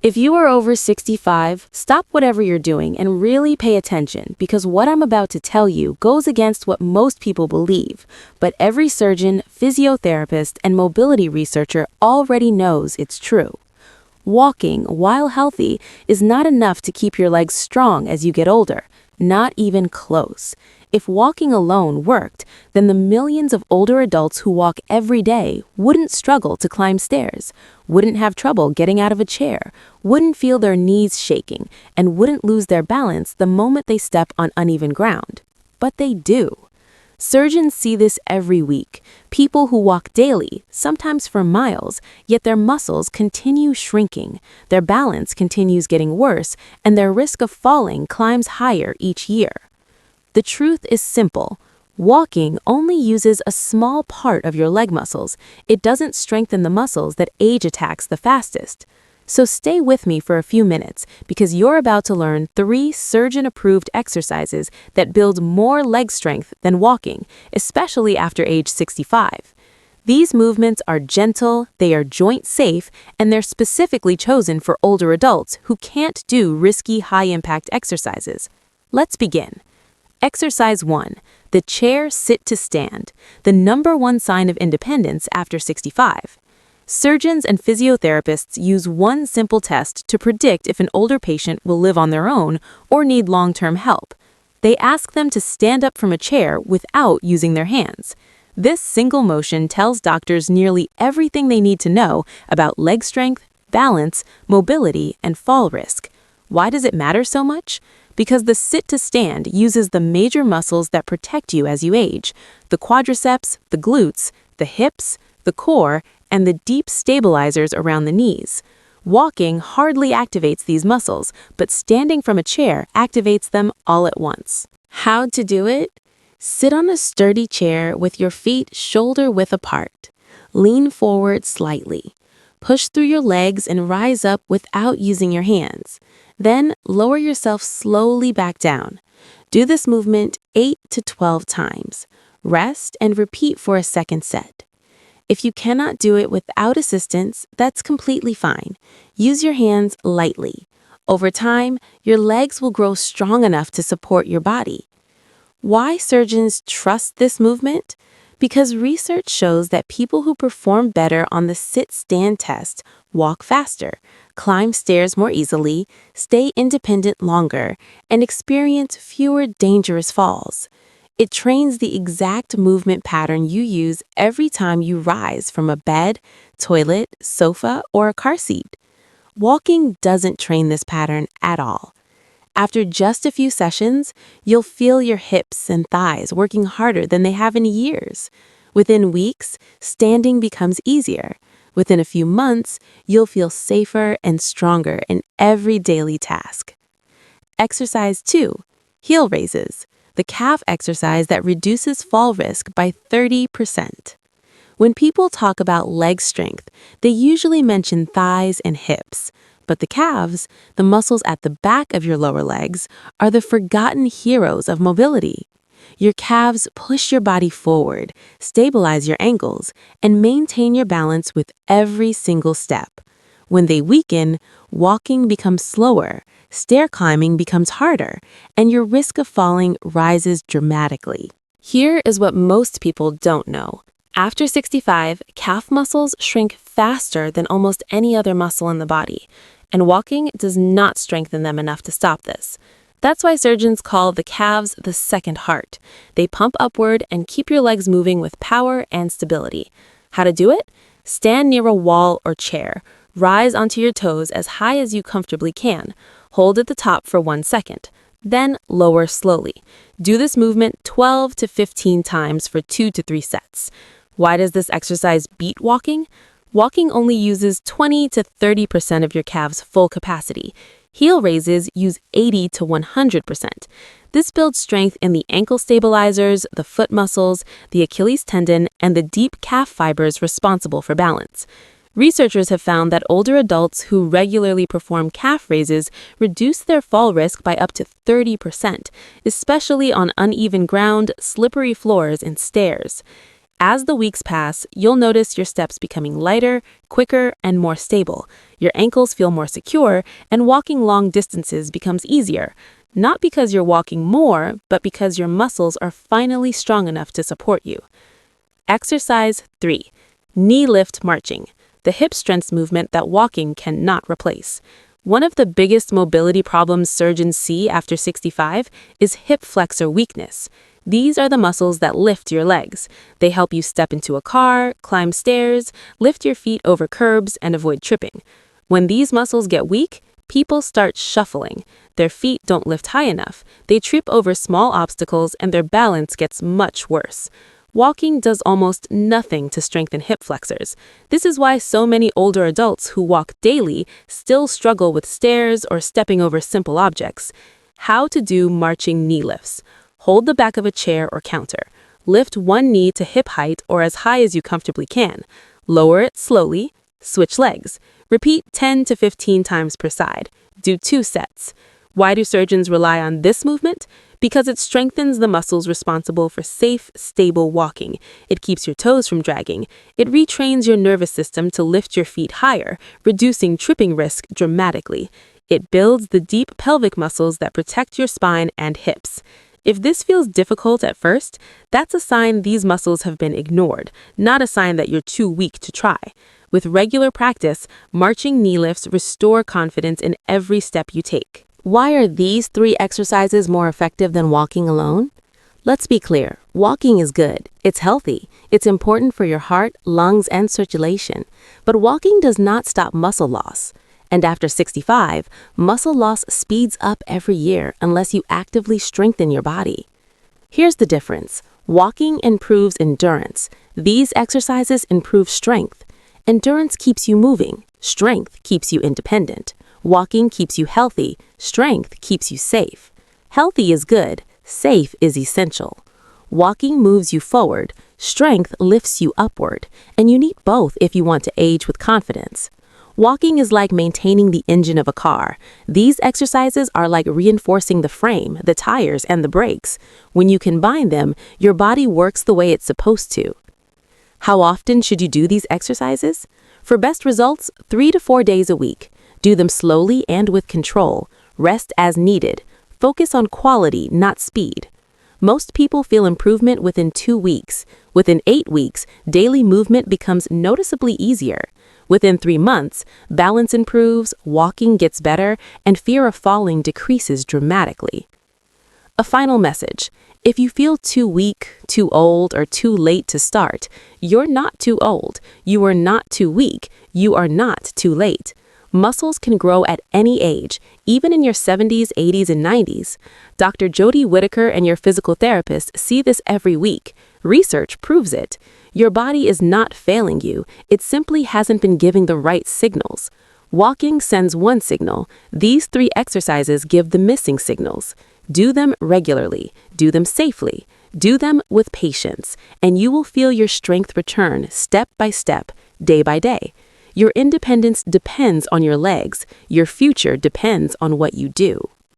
If you are over 65, stop whatever you're doing and really pay attention because what I'm about to tell you goes against what most people believe, but every surgeon, physiotherapist, and mobility researcher already knows it's true. Walking, while healthy, is not enough to keep your legs strong as you get older, not even close. If walking alone worked, then the millions of older adults who walk every day wouldn't struggle to climb stairs, wouldn't have trouble getting out of a chair, wouldn't feel their knees shaking, and wouldn't lose their balance the moment they step on uneven ground. But they do. Surgeons see this every week. People who walk daily, sometimes for miles, yet their muscles continue shrinking, their balance continues getting worse, and their risk of falling climbs higher each year. The truth is simple. Walking only uses a small part of your leg muscles. It doesn't strengthen the muscles that age attacks the fastest. So stay with me for a few minutes because you're about to learn 3 surgeon-approved exercises that build more leg strength than walking, especially after age 65. These movements are gentle, they are joint-safe, and they're specifically chosen for older adults who can't do risky high-impact exercises. Let's begin. Exercise 1. The chair sit to stand, the #1 sign of independence after 65. Surgeons and physiotherapists use one simple test to predict if an older patient will live on their own or need long-term help. They ask them to stand up from a chair without using their hands. This single motion tells doctors nearly everything they need to know about leg strength, balance, mobility, and fall risk. Why does it matter so much? Because the sit-to-stand uses the major muscles that protect you as you age, the quadriceps, the glutes, the hips, the core, and the deep stabilizers around the knees. Walking hardly activates these muscles, but standing from a chair activates them all at once. How to do it? Sit on a sturdy chair with your feet shoulder-width apart. Lean forward slightly. Push through your legs and rise up without using your hands. Then lower yourself slowly back down. Do this movement 8 to 12 times. Rest and repeat for a second set. If you cannot do it without assistance, that's completely fine. Use your hands lightly. Over time, your legs will grow strong enough to support your body. Why surgeons trust this movement? Because research shows that people who perform better on the sit-stand test walk faster, climb stairs more easily, stay independent longer, and experience fewer dangerous falls. It trains the exact movement pattern you use every time you rise from a bed, toilet, sofa, or a car seat. Walking doesn't train this pattern at all. After just a few sessions, you'll feel your hips and thighs working harder than they have in years. Within weeks, standing becomes easier. Within a few months, you'll feel safer and stronger in every daily task. Exercise 2. Heel raises, the calf exercise that reduces fall risk by 30%. When people talk about leg strength, they usually mention thighs and hips. But the calves, the muscles at the back of your lower legs, are the forgotten heroes of mobility. Your calves push your body forward, stabilize your ankles, and maintain your balance with every single step. When they weaken, walking becomes slower, stair climbing becomes harder, and your risk of falling rises dramatically. Here is what most people don't know. After 65, calf muscles shrink faster than almost any other muscle in the body, and walking does not strengthen them enough to stop this. That's why surgeons call the calves the second heart. They pump upward and keep your legs moving with power and stability. How to do it? Stand near a wall or chair. Rise onto your toes as high as you comfortably can. Hold at the top for 1 second. Then lower slowly. Do this movement 12 to 15 times for 2 to 3 sets. Why does this exercise beat walking? Walking only uses 20 to 30% of your calves' full capacity. Heel raises use 80 to 100%. This builds strength in the ankle stabilizers, the foot muscles, the Achilles tendon, and the deep calf fibers responsible for balance. Researchers have found that older adults who regularly perform calf raises reduce their fall risk by up to 30%, especially on uneven ground, slippery floors, and stairs. As the weeks pass, you'll notice your steps becoming lighter, quicker, and more stable. Your ankles feel more secure, and walking long distances becomes easier. Not because you're walking more, but because your muscles are finally strong enough to support you. Exercise 3. Knee lift marching, the hip strength movement that walking cannot replace. One of the biggest mobility problems surgeons see after 65 is hip flexor weakness. These are the muscles that lift your legs. They help you step into a car, climb stairs, lift your feet over curbs, and avoid tripping. When these muscles get weak, people start shuffling. Their feet don't lift high enough. They trip over small obstacles, and their balance gets much worse. Walking does almost nothing to strengthen hip flexors. This is why so many older adults who walk daily still struggle with stairs or stepping over simple objects. How to do marching knee lifts. Hold the back of a chair or counter. Lift one knee to hip height or as high as you comfortably can. Lower it slowly. Switch legs. Repeat 10 to 15 times per side. Do 2 sets. Why do surgeons rely on this movement? Because it strengthens the muscles responsible for safe, stable walking. It keeps your toes from dragging. It retrains your nervous system to lift your feet higher, reducing tripping risk dramatically. It builds the deep pelvic muscles that protect your spine and hips. If this feels difficult at first, that's a sign these muscles have been ignored, not a sign that you're too weak to try. With regular practice, marching knee lifts restore confidence in every step you take. Why are these 3 exercises more effective than walking alone? Let's be clear, walking is good. It's healthy. It's important for your heart, lungs, and circulation. But walking does not stop muscle loss. And after 65, muscle loss speeds up every year unless you actively strengthen your body. Here's the difference. Walking improves endurance. These exercises improve strength. Endurance keeps you moving. Strength keeps you independent. Walking keeps you healthy. Strength keeps you safe. Healthy is good. Safe is essential. Walking moves you forward. Strength lifts you upward. And you need both if you want to age with confidence. Walking is like maintaining the engine of a car. These exercises are like reinforcing the frame, the tires, and the brakes. When you combine them, your body works the way it's supposed to. How often should you do these exercises? For best results, 3 to 4 days a week. Do them slowly and with control. Rest as needed. Focus on quality, not speed. Most people feel improvement within 2 weeks. Within 8 weeks, daily movement becomes noticeably easier. Within 3 months, balance improves, walking gets better, and fear of falling decreases dramatically. A final message. If you feel too weak, too old, or too late to start, you're not too old. You are not too weak. You are not too late. Muscles can grow at any age, even in your 70s, 80s, and 90s. Dr. Jody Whitaker and your physical therapist see this every week. Research proves it. Your body is not failing you. It simply hasn't been giving the right signals. Walking sends one signal. These 3 exercises give the missing signals. Do them regularly. Do them safely. Do them with patience, and you will feel your strength return step by step, day by day. Your independence depends on your legs. Your future depends on what you do.